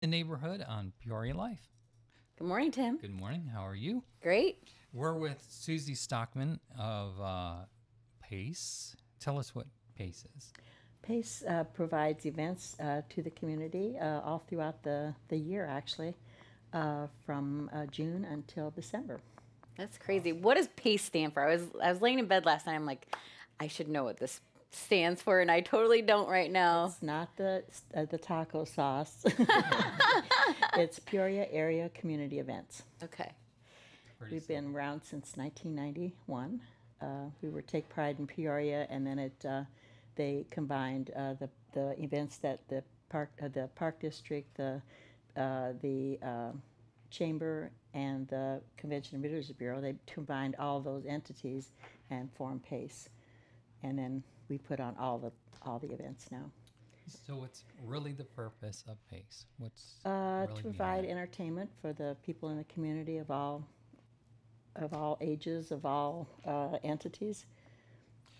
the neighborhood on Peoria Life. Good morning, Tim. Good morning. How are you? Great. We're with Susie Stockman of PACE. Tell us what PACE is. PACE provides events to the community all throughout the year, actually, from June until December. That's crazy. What does PACE stand for? I was laying in bed last night. I'm like, I should know what this stands for, and I totally don't right now. It's not the taco sauce. It's Peoria Area Community Events. Okay. We've been around since 1991. We were Take Pride in Peoria, and then they combined the events that the park district, the chamber, and the Convention and Visitors Bureau. They combined all those entities and formed PACE, and then we put on all the events now. So what's really the purpose of PACE? What's To really provide behind it? entertainment for the people in the community of all ages, of all entities.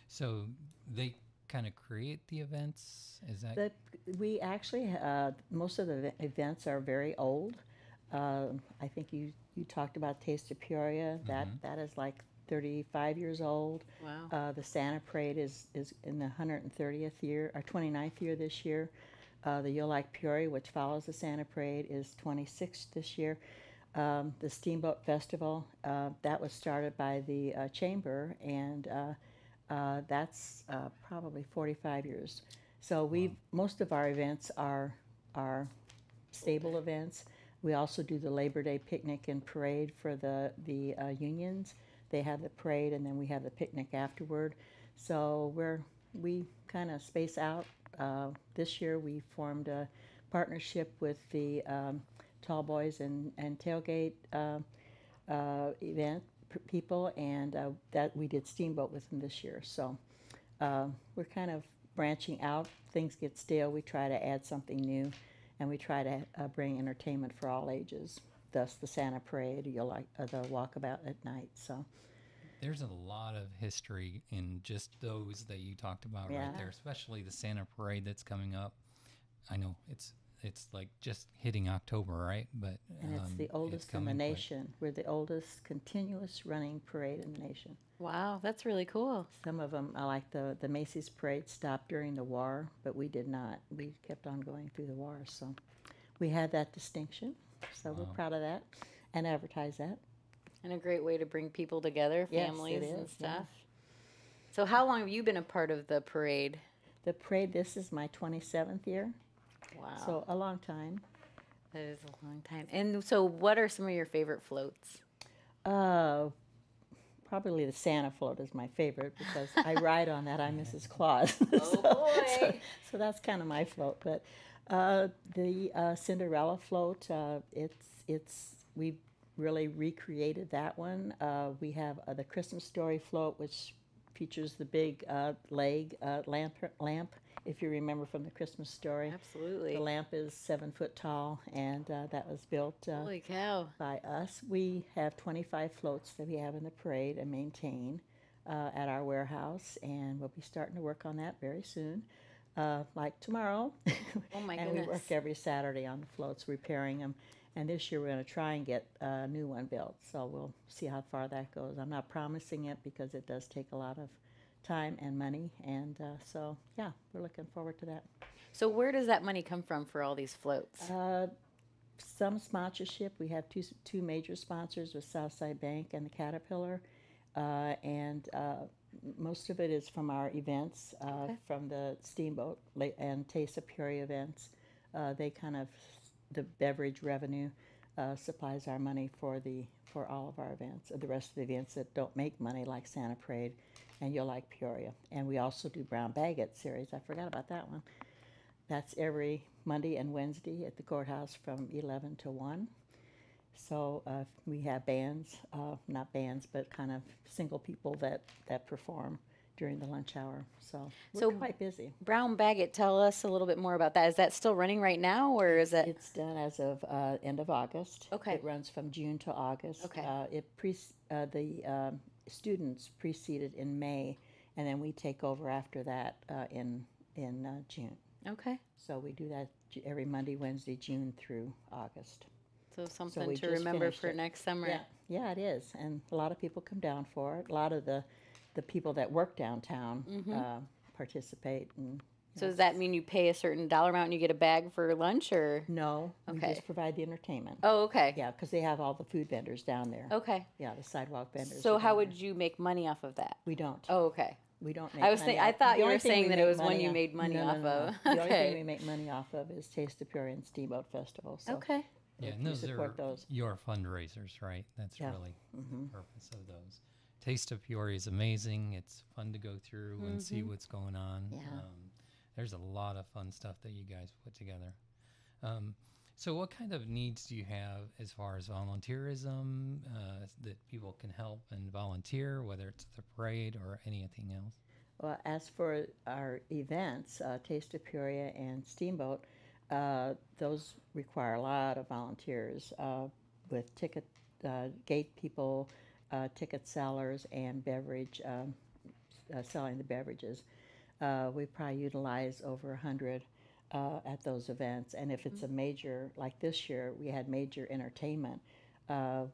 So they kind of create the events? Is that We actually most of the events are very old. I think you talked about Taste of Peoria. That is like 35 years old. Wow. The Santa Parade is in the 130th year or 29th year this year. The You'll Like Peoria, which follows the Santa Parade, is 26th this year. The Steamboat Festival, that was started by the chamber, and that's probably 45 years. So most of our events are stable events. We also do the Labor Day picnic and parade for the unions. They have the parade, and then we have the picnic afterward. So we kind of space out. This year we formed a partnership with the Tall Boys and Tailgate event people, and that we did Steamboat with them this year. So we're kind of branching out. Things get stale. We try to add something new, and we try to bring entertainment for all ages. Thus, the Santa Parade, you'll like the walkabout at night. So there's a lot of history in just those that you talked about Yeah. right there, especially the Santa Parade that's coming up. I know it's like just hitting October, right? But and it's the oldest in the coming quick. nation. We're the oldest continuous running parade in the nation. Wow, that's really cool. Some of them, like the Macy's parade, stopped during the war, but we did not. We kept on going through the war, so we had that distinction. So we're Wow. proud of that and advertise that. And a great way to bring people together, Yes, families it and is, yeah. stuff. So how long have you been a part of the parade? The parade, this is my 27th year, Wow. so a long time. That is a long time. And so what are some of your favorite floats? Probably the Santa float is my favorite because I ride on that. I'm Mrs. Claus. Oh, boy. So that's kind of my float. But the Cinderella float, we really recreated that one. We have the Christmas Story float, which features the big lamp, if you remember from the Christmas Story. Absolutely. The lamp is 7 foot tall, and that was built Holy cow. by us. We have 25 floats that we have in the parade and maintain at our warehouse, and we'll be starting to work on that very soon, like tomorrow. Oh, my And we goodness. work every Saturday on the floats, repairing them. And this year we're going to try and get a new one built, so we'll see how far that goes. I'm not promising it because it does take a lot of time and money, and so yeah, we're looking forward to that. So where does that money come from for all these floats? Some sponsorship. We have two major sponsors with Southside Bank and the Caterpillar, and most of it is from our events, from the Steamboat and Taste of Peoria events. They kind of the beverage revenue supplies our money for all of our events. The rest of the events that don't make money, like Santa Parade and You'll Like Peoria, and we also do Brown Baguette series. I forgot about that one. That's every Monday and Wednesday at the courthouse from 11 to 1. So we have bands, not bands, but kind of single people that perform during the lunch hour. So we're quite busy. Brown Baguette, tell us a little bit more about that. Is that still running right now, or is it? It's done as of end of August. Okay. It runs from June to August. Okay. The students preceded in May, and then we take over after that in June. Okay. So we do that every Monday, Wednesday, June through August. So So something we to just remember finished for it. next summer. Yeah, it is, and a lot of people come down for it. A lot of the people that work downtown participate. And So does that mean you pay a certain dollar amount and you get a bag for lunch, or? no, we Okay. just provide the entertainment. Oh, okay. Yeah, because they have all the food vendors down there. Okay. Yeah, the sidewalk vendors. So are how down would you make money off of that? there. We don't. Oh, okay. We don't make I was money saying, I off- thought the you only were thing saying we that it make was one money you off- made money no, off no, of. no. The only thing Okay. we make money off of is Taste of Peoria and Steamboat Festival. So Okay. Yeah, and we those are support those. your fundraisers, right? That's Yeah. really the purpose of those. Taste of Peoria is amazing. It's fun to go through and see what's going on. Yeah. There's a lot of fun stuff that you guys put together. So what kind of needs do you have as far as volunteerism, that people can help and volunteer, whether it's the parade or anything else? Well, as for our events, Taste of Peoria and Steamboat, those require a lot of volunteers with gate people, ticket sellers, and beverage selling the beverages. We probably utilize over 100 at those events, and if it's a major, like this year, we had major entertainment,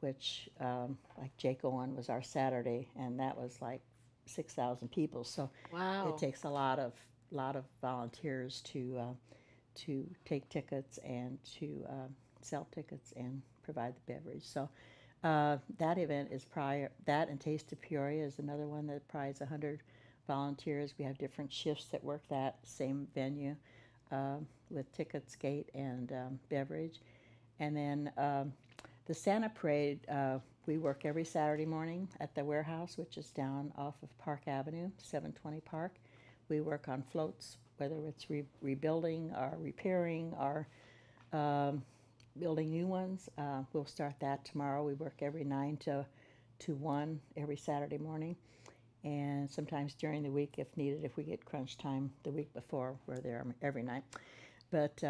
which like Jake Owen was our Saturday, and that was like 6,000 people. So Wow. it takes a lot of volunteers to take tickets and to sell tickets and provide the beverage. So that event is that, and Taste of Peoria is another one that probably is 100 volunteers. We have different shifts that work that same venue with tickets, gate, and beverage. And then the Santa Parade, we work every Saturday morning at the warehouse, which is down off of Park Avenue, 720 Park. We work on floats, whether it's rebuilding or repairing or building new ones. We'll start that tomorrow. We work every 9 to 1 every Saturday morning. And sometimes during the week, if needed, if we get crunch time the week before, we're there every night. But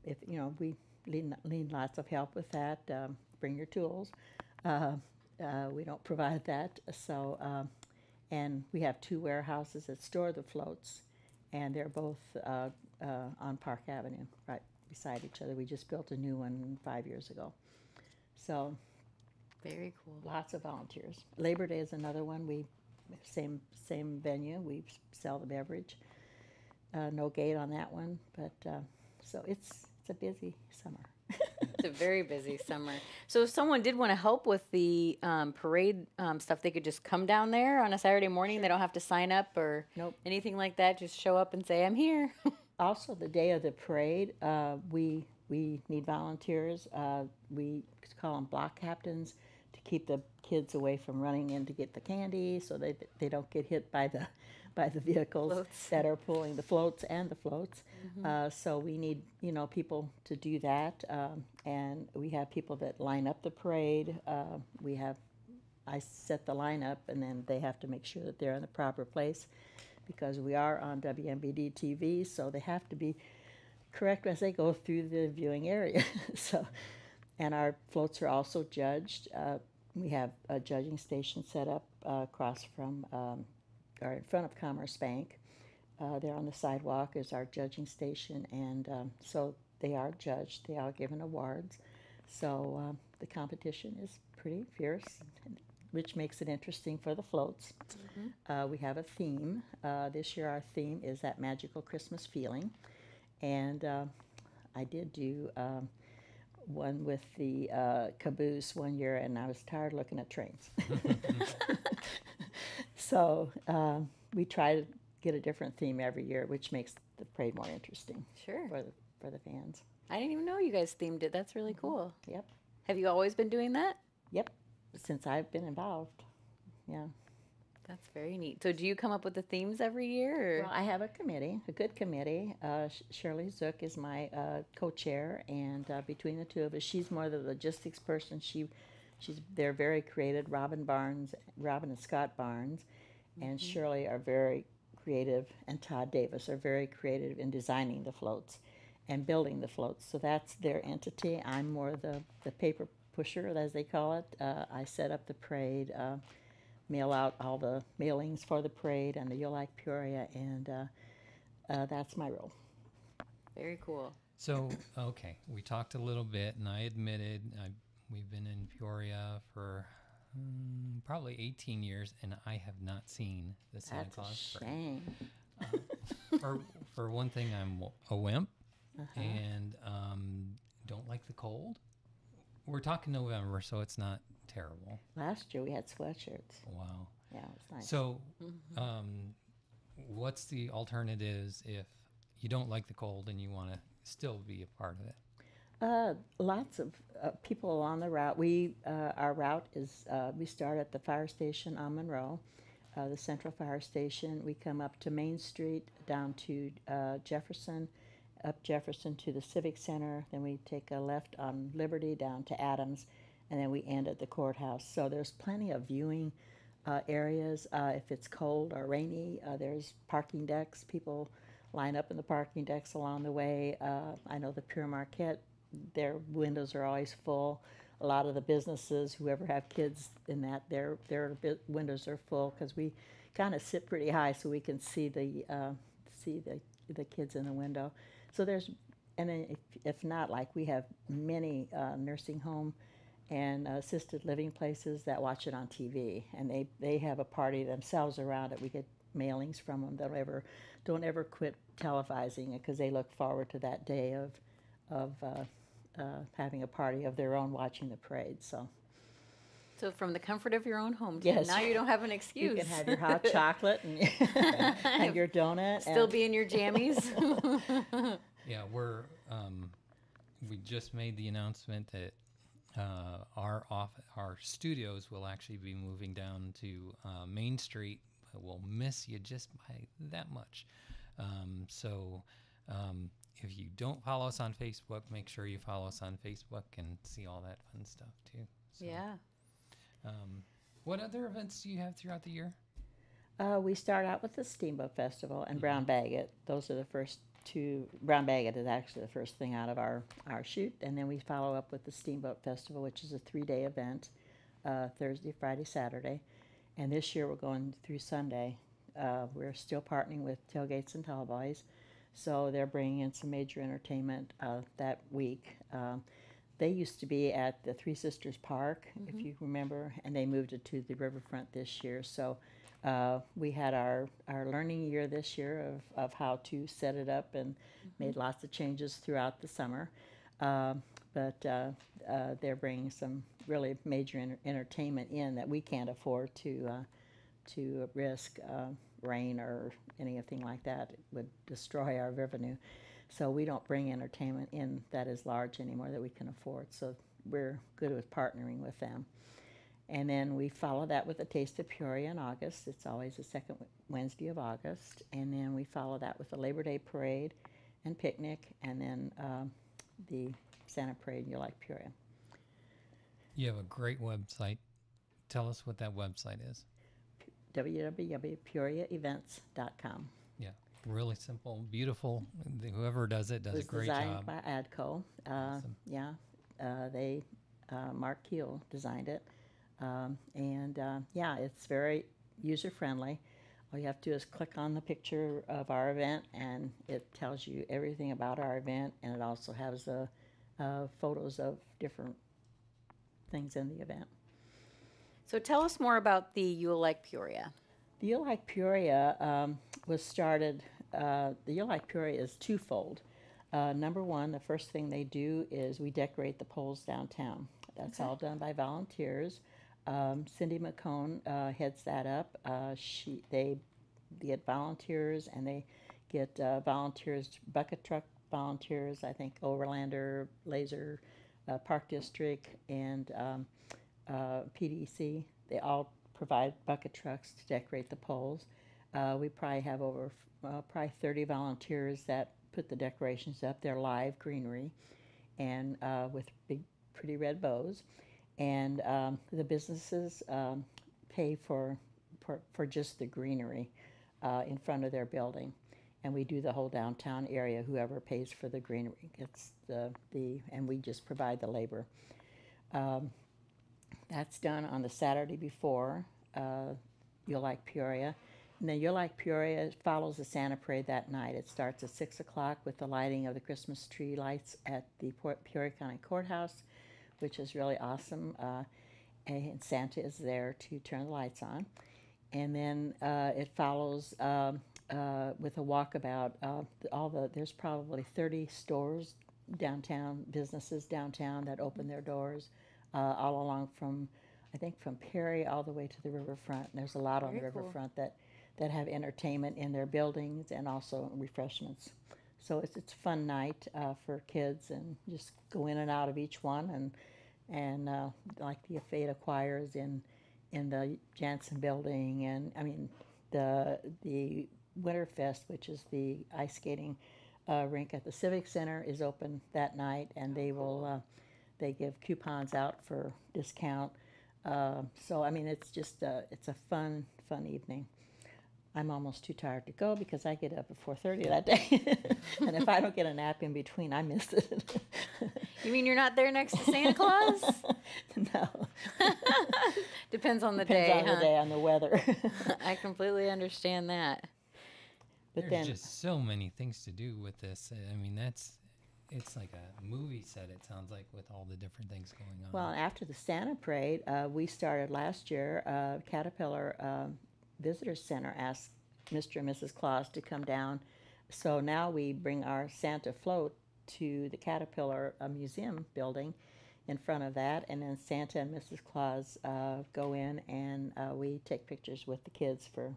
if we need lots of help with that. Bring your tools. We don't provide that. So, and we have 2 warehouses that store the floats, and they're both on Park Avenue, right beside each other. We just built a new one 5 years ago. So, Very cool. lots of volunteers. Labor Day is another one. We same venue. We sell the beverage. No gate on that one, but so it's a busy summer. It's a very busy summer. So if someone did want to help with the parade stuff, they could just come down there on a Saturday morning. They don't have to sign up or Nope. anything like that. Just show up and say, I'm here. Also, the day of the parade, we need volunteers. We call them block captains to keep the kids away from running in to get the candy, so they don't get hit by the vehicles Floats. that are pulling the floats and the floats. So we need people to do that, and we have people that line up the parade. I set the lineup, and then they have to make sure that they're in the proper place, because we are on WMBD TV, so they have to be correct as they go through the viewing area. So, and our floats are also judged. We have a judging station set up across from, or in front of Commerce Bank. There on the sidewalk is our judging station, and so they are judged. They are given awards. So the competition is pretty fierce, which makes it interesting for the floats. We have a theme. This year our theme is that magical Christmas feeling. And I did do one with the caboose one year, and I was tired looking at trains. So we try to get a different theme every year, which makes the parade more interesting Sure. for the fans. I didn't even know you guys themed it. That's really cool. Yep. Have you always been doing that? Yep. Since I've been involved. Yeah. That's very neat. So do you come up with the themes every year? Or? Well, I have a committee, a good committee. Shirley Zook is my co-chair, and between the two of us, she's more the logistics person. They're very creative. Robin and Scott Barnes, and Shirley are very creative, and Todd Davis are very creative in designing the floats and building the floats. So that's their entity. I'm more the paper pusher, as they call it. I set up the parade, mail out all the mailings for the parade and the You'll Like Peoria, and that's my role. Very cool. So, okay, we talked a little bit, and I admitted we've been in Peoria for probably 18 years, and I have not seen the Santa That's Claus a Parade. shame. For one thing, I'm a wimp Uh-huh. and don't like the cold. We're talking November, so it's not terrible. Last year we had sweatshirts. Wow. Yeah, it was nice. So, what's the alternatives if you don't like the cold and you want to still be a part of it? Lots of people along the route. Our route is we start at the fire station on Monroe, the Central Fire Station. We come up to Main Street, down to Jefferson, up Jefferson to the Civic Center. Then we take a left on Liberty down to Adams, and then we end at the courthouse. So there's plenty of viewing areas. If it's cold or rainy, there's parking decks. People line up in the parking decks along the way. I know the Pure Marquette, their windows are always full. A lot of the businesses, whoever have kids in that, their windows are full because we kind of sit pretty high so we can see the kids in the window. So there's, and then if not, like we have many nursing home and assisted living places that watch it on TV, and they have a party themselves around it. We get mailings from them. Don't ever quit televising it because they look forward to that day of having a party of their own watching the parade. So from the comfort of your own home, yes, now you don't have an excuse. You can have your hot chocolate and your donut. Still be in your jammies. Yeah, we just made the announcement that our studios will actually be moving down to Main Street, but we'll miss you just by that much. So if you don't follow us on Facebook, make sure you follow us on Facebook and see all that fun stuff too. So, yeah. What other events do you have throughout the year? We start out with the Steamboat Festival and Brown Bag It. Those are the first two. Brown Bag It is actually the first thing out of our shoot. And then we follow up with the Steamboat Festival, which is a 3-day event, Thursday, Friday, Saturday. And this year we're going through Sunday. We're still partnering with Tailgates and Tallboys. So they're bringing in some major entertainment that week. They used to be at the Three Sisters Park, if you remember, and they moved it to the riverfront this year. So we had our learning year this year of how to set it up and made lots of changes throughout the summer. But they're bringing some really major entertainment in that we can't afford to risk rain or anything like that. It would destroy our revenue. So we don't bring entertainment in that is large anymore that we can afford. So we're good with partnering with them. And then we follow that with a Taste of Peoria in August. It's always the second Wednesday of August. And then we follow that with the Labor Day Parade and picnic, and then the Santa Parade in Peoria. You have a great website. Tell us what that website is. www.peoriaevents.com. Yeah, really simple, beautiful. Whoever does it does a great job. It was designed by ADCO. Awesome. Yeah, Mark Keel designed it. It's very user-friendly. All you have to do is click on the picture of our event, and it tells you everything about our event, and it also has photos of different things in the event. So tell us more about the You'll Like Peoria. The You'll Like Peoria was started, the You'll Like Peoria is twofold. Number one, the first thing they do is we decorate the poles downtown. That's all done by volunteers. Cindy McCone heads that up. They get volunteers, and they get volunteers, bucket truck volunteers, I think Overlander, Laser, Park District, and PDC. They all provide bucket trucks to decorate the poles. We probably have over 30 volunteers that put the decorations up. They're live greenery and with big, pretty red bows. And the businesses pay for just the greenery in front of their building. And we do the whole downtown area. Whoever pays for the greenery gets and we just provide the labor. That's done on the Saturday before You'll Like Peoria. Now, you're like Peoria. It follows the Santa Parade that night. It starts at 6 o'clock with the lighting of the Christmas tree lights at the Peoria County Courthouse, which is really awesome. And Santa is there to turn the lights on. And then it follows with a walkabout. There's probably 30 stores downtown, businesses downtown that open their doors all along from Perry all the way to the riverfront. And there's a lot on the Very cool. riverfront that have entertainment in their buildings and also refreshments. So it's a fun night for kids, and just go in and out of each one, and like the Afeta choirs in the Jansen building, and I mean the Winterfest, which is the ice skating rink at the Civic Center, is open that night, and they will they give coupons out for discount. So I mean, it's just it's a fun evening. I'm almost too tired to go because I get up at 4:30 that day, and if I don't get a nap in between, I miss it. You mean you're not there next to Santa Claus? No. Depends on the Depends day, on huh? the day, on the weather. I completely understand that. But There's then, just so many things to do with this. I mean, it's like a movie set, it sounds like, with all the different things going on. well, after the Santa Parade, we started last year. Caterpillar Visitor Center asked Mr. and Mrs. Claus to come down. So now we bring our Santa float to the Caterpillar Museum building in front of that, and then Santa and Mrs. Claus go in, and we take pictures with the kids from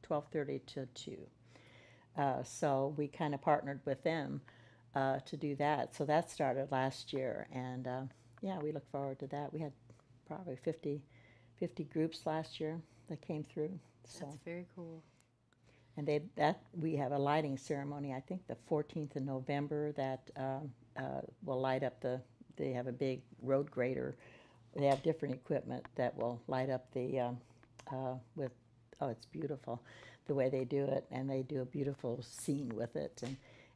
12:30 to 2. So we kind of partnered with them to do that. So that started last year, and yeah, we look forward to that. We had probably 50 groups last year that came through. So. That's very cool. And we have a lighting ceremony, I think the 14th of November, that will light up they have a big road grader. They have different equipment that will light up it's beautiful the way they do it, and they do a beautiful scene with it.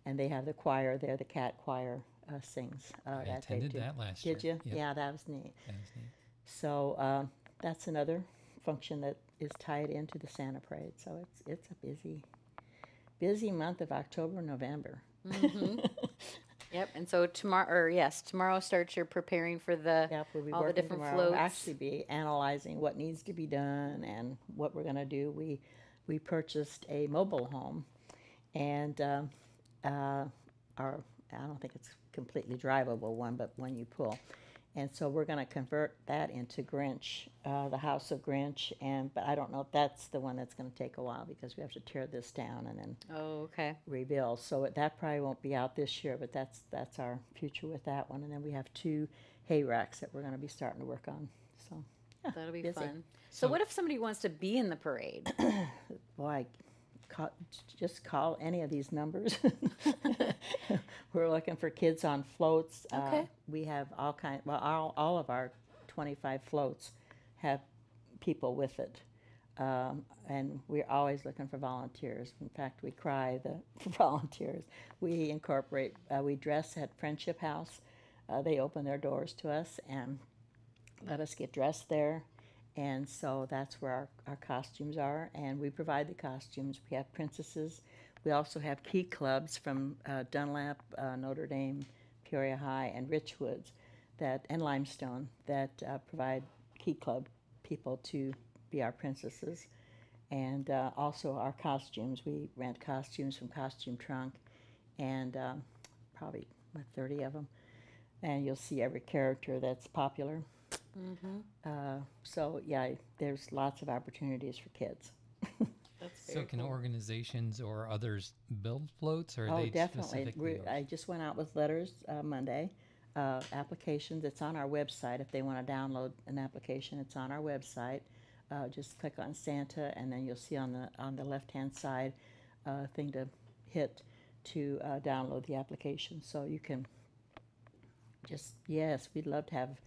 And they have the choir there, the cat choir sings. I attended that last year. Did you? Yep. Yeah, that was neat. That was neat. So that's another function that is tied into the Santa Parade. So it's a busy month of October, November. Mm-hmm. Yep. And so tomorrow starts your preparing for Yep, we'll be all the working different tomorrow. floats. We'll actually be analyzing what needs to be done and what we're going to do. We purchased a mobile home, and I don't think it's completely drivable one, but when you pull. And so we're going to convert that into Grinch, the House of Grinch, but I don't know if that's the one that's going to take a while because we have to tear this down and then okay. rebuild. So that probably won't be out this year, but that's our future with that one. And then we have 2 hay racks that we're going to be starting to work on. So yeah, That'll be busy. fun. So what if somebody wants to be in the parade? Boy, just call any of these numbers. We're looking for kids on floats. Okay. We have all of our 25 floats have people with it. And we're always looking for volunteers. In fact, we cry for volunteers. We incorporate, we dress at Friendship House. They open their doors to us and let us get dressed there. And so that's where our costumes are, and we provide the costumes. We have princesses. We also have key clubs from Dunlap, Notre Dame, Peoria High, and Richwoods, and Limestone, that provide key club people to be our princesses. And also our costumes. We rent costumes from Costume Trunk, and probably 30 of them. And you'll see every character that's popular. Mm-hmm. So yeah, there's lots of opportunities for kids. That's So very can cool. organizations or others build floats, or are Oh, they definitely. specifically yours? I just went out with letters Monday, applications. It's on our website. If they want to download an application, it's on our website. Just click on Santa, and then you'll see on the left-hand side thing to hit to download the application. So you can we'd love to have.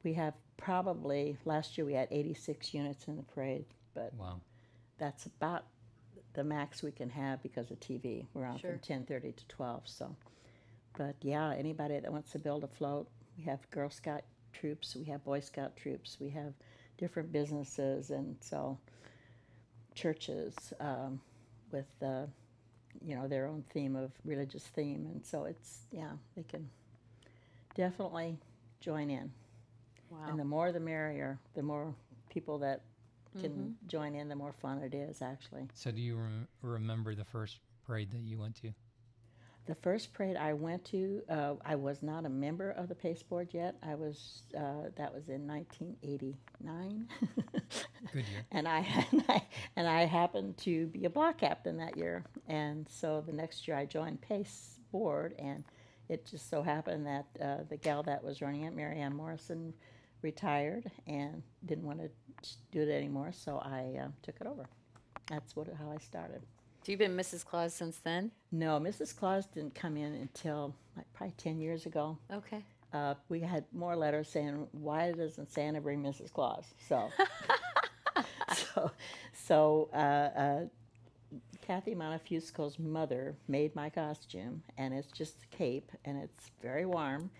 We have probably, last year we had 86 units in the parade, but Wow. that's about the max we can have because of TV. We're on Sure. from 10:30 to 12. So, but yeah, anybody that wants to build a float, we have Girl Scout troops, we have Boy Scout troops, we have different businesses, and so churches with their own theme of religious theme, and so they can definitely join in. Wow. And the more the merrier. The more people that can join in, the more fun it is, actually. So do you remember the first parade that you went to? The first parade I went to, I was not a member of the PACE board yet. That was in 1989. Good year. And I happened to be a block captain that year. And so the next year I joined PACE board, and it just so happened that the gal that was running it, Mary Ann Morrison, retired and didn't want to do it anymore, so I took it over. That's how I started. So you've been Mrs. Claus since then? No, Mrs. Claus didn't come in until probably 10 years ago. Okay. We had more letters saying, "Why doesn't Santa bring Mrs. Claus?" So, Kathy Montefusco's mother made my costume, and it's just a cape, and it's very warm,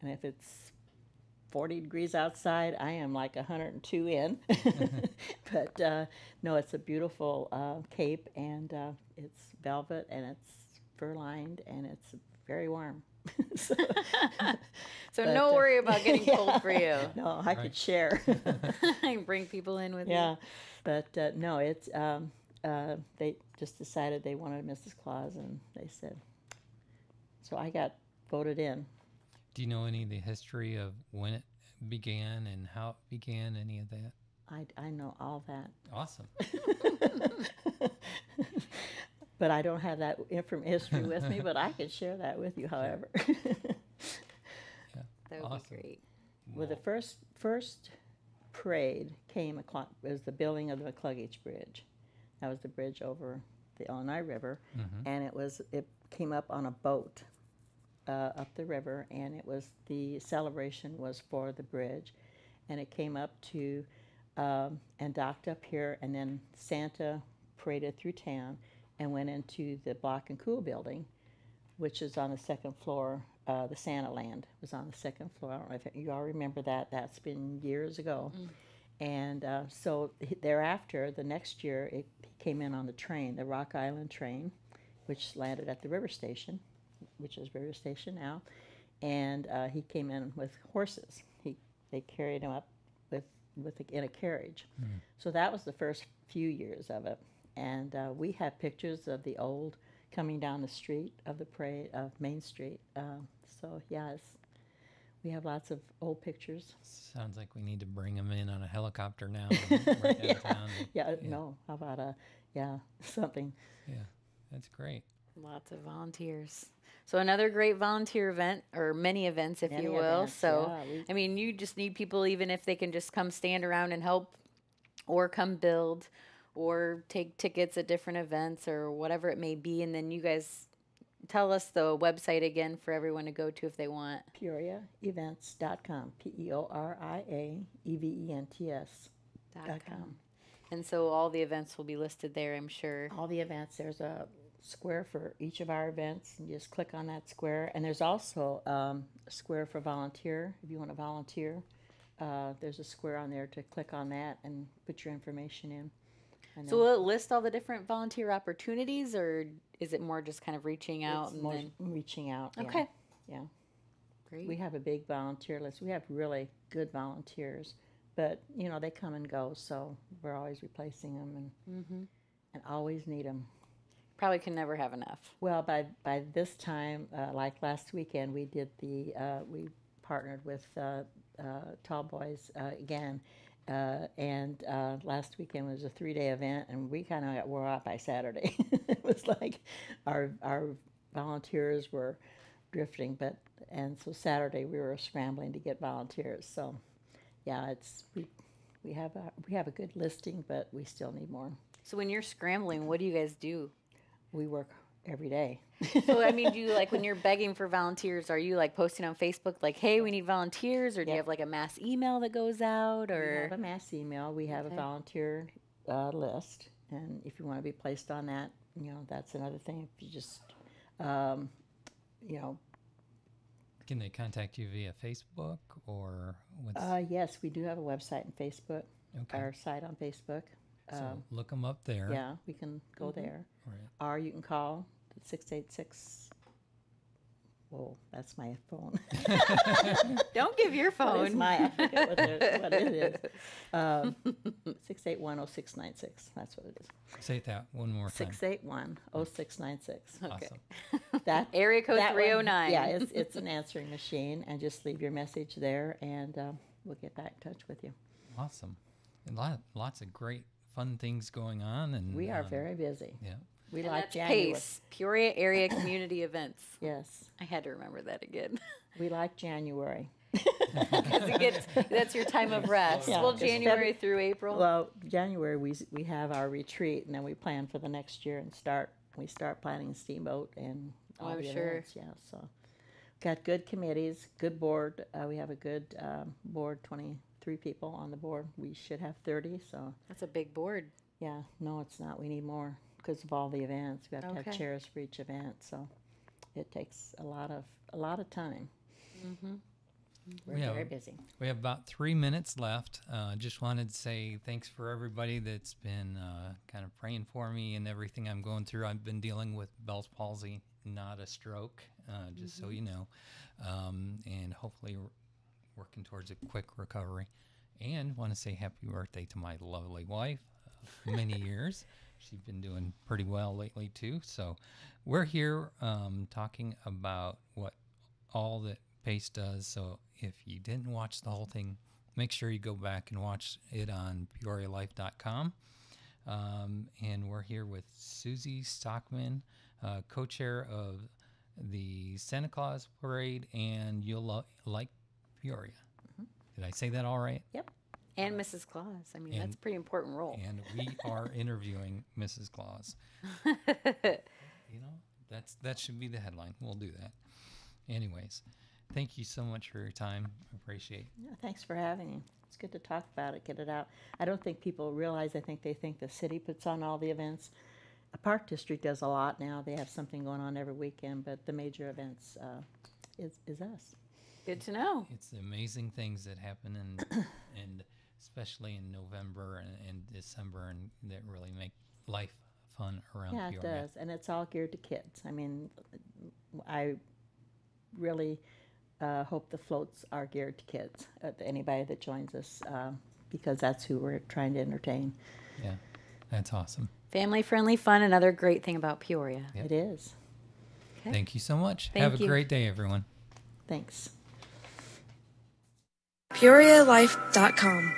and if it's 40 degrees outside, I am like 102 in. But no, it's a beautiful cape, and it's velvet, and it's fur-lined, and it's very warm. So no worry about getting cold for you. No, I could share. Bring people in with you. Yeah, but no, it's they just decided they wanted Mrs. Claus, and they said, so I got voted in. Do you know any of the history of when it began and how it began, any of that? I know all that. Awesome. But I don't have that history with me, but I can share that with you, however. Yeah. That would Awesome. be great. Well, the first parade was the building of the McCluggage Bridge. That was the bridge over the Illinois River, and it came up on a boat up the river, and the celebration was for the bridge, and it came up to and docked up here, and then Santa paraded through town and went into the Block and Cool building, which is on the second floor. The Santa Land was on the second floor. I don't know if you all remember that. That's been years ago. And so thereafter, the next year, he came in on the train, the Rock Island train, which landed at the river station, which is River Station now. And he came in with horses. They carried him up in a carriage. So that was the first few years of it. And we have pictures of the old coming down the street of the parade of Main Street. So yeah, we have lots of old pictures. Sounds like we need to bring them in on a helicopter now. Right downtown. No, how about something? Yeah, that's great. Lots of volunteers. So another great volunteer event, or many events, if you will. Events, So, yeah, I mean, you just need people, even if they can just come stand around and help, or come build, or take tickets at different events, or whatever it may be. And then you guys tell us the website again for everyone to go to if they want. PeoriaEvents.com. PeoriaEvents.com. And so all the events will be listed there, I'm sure. All the events. There's a square for each of our events, and you just click on that square. And there's also a square for volunteer. If you want to volunteer, there's a square on there to click on that and put your information in. So will it list all the different volunteer opportunities, or is it more just kind of reaching out? It's more reaching out. Okay. Yeah. Great. We have a big volunteer list. We have really good volunteers, but they come and go, so we're always replacing them and always need them. Probably can never have enough. Well, by this time, like last weekend, we partnered with Tall Boys again. And last weekend was a 3-day event, and we kind of got wore out by Saturday. It was like our volunteers were drifting, and so Saturday we were scrambling to get volunteers. So, yeah, we have a good listing, but we still need more. So when you're scrambling, what do you guys do? We work every day. So, I mean, do you, like, when you're begging for volunteers, are you, like, posting on Facebook, like, hey, we need volunteers, or do you have, like, a mass email that goes out, or? We have a mass email. We have a volunteer list, and if you want to be placed on that, that's another thing. If you just, Can they contact you via Facebook, or what's? Yes, we do have a website and Facebook, Okay. our site on Facebook. So look them up there. Yeah, we can go there. Right. Or you can call 686. Whoa, that's my phone. Don't give your What is phone. I forget what it is. 681-0696. That's what it is. Say that one more time. 681-0696. Okay. Awesome. That Area code that one, 309. yeah, it's an answering machine, and just leave your message there, and we'll get back in touch with you. Awesome. And lots of great fun things going on. And We are very busy. Yeah. We And like that's January. PACE, Peoria Area Community Events. Yes, I had to remember that again. we like January. That's your time of rest. Yeah, Well, 'cause January through April. Well, January we have our retreat, and then we plan for the next year and we start planning Steamboat and all I'm the sure. events. Yeah, so got good committees, good board. We have a good board, 23 people on the board. We should have 30. So That's a big board. yeah, no, it's not. We need more because of all the events. We have to have Okay. chairs for each event, so it takes a lot of time. We're Yeah. very busy. We have about 3 minutes left. Just wanted to say thanks for everybody that's been kind of praying for me and everything I'm going through. I've been dealing with Bell's palsy, not a stroke, just so you know, and hopefully working towards a quick recovery. And want to say happy birthday to my lovely wife of many years. She's been doing pretty well lately too. So we're here talking about what all that PACE does. So if you didn't watch the whole thing, make sure you go back and watch it on PeoriaLife.com. And we're here with Susie Stockman, co-chair of the Santa Claus Parade, and You'll Like Peoria. Did I say that all right? Yep. And Mrs. Claus. I mean, And- that's a pretty important role. And we are interviewing Mrs. Claus. You know, that should be the headline. We'll do that. Anyways, thank you so much for your time. I appreciate Yeah, thanks for having me. It's good to talk about it, get it out. I don't think people realize, I think they think the city puts on all the events. A Park District does a lot now. They have something going on every weekend, but the major events is us. Good to know. it's the amazing things that happen and especially in November and December, and that really make life fun around Yeah, it Peoria. does, and it's all geared to kids. I mean, I really hope the floats are geared to kids, anybody that joins us, because that's who we're trying to entertain. Yeah, that's awesome. Family friendly fun, another great thing about Peoria. Yep. It is. Okay. Thank you so much. Thank Have a you. great day, everyone. Thanks. PeoriaLife.com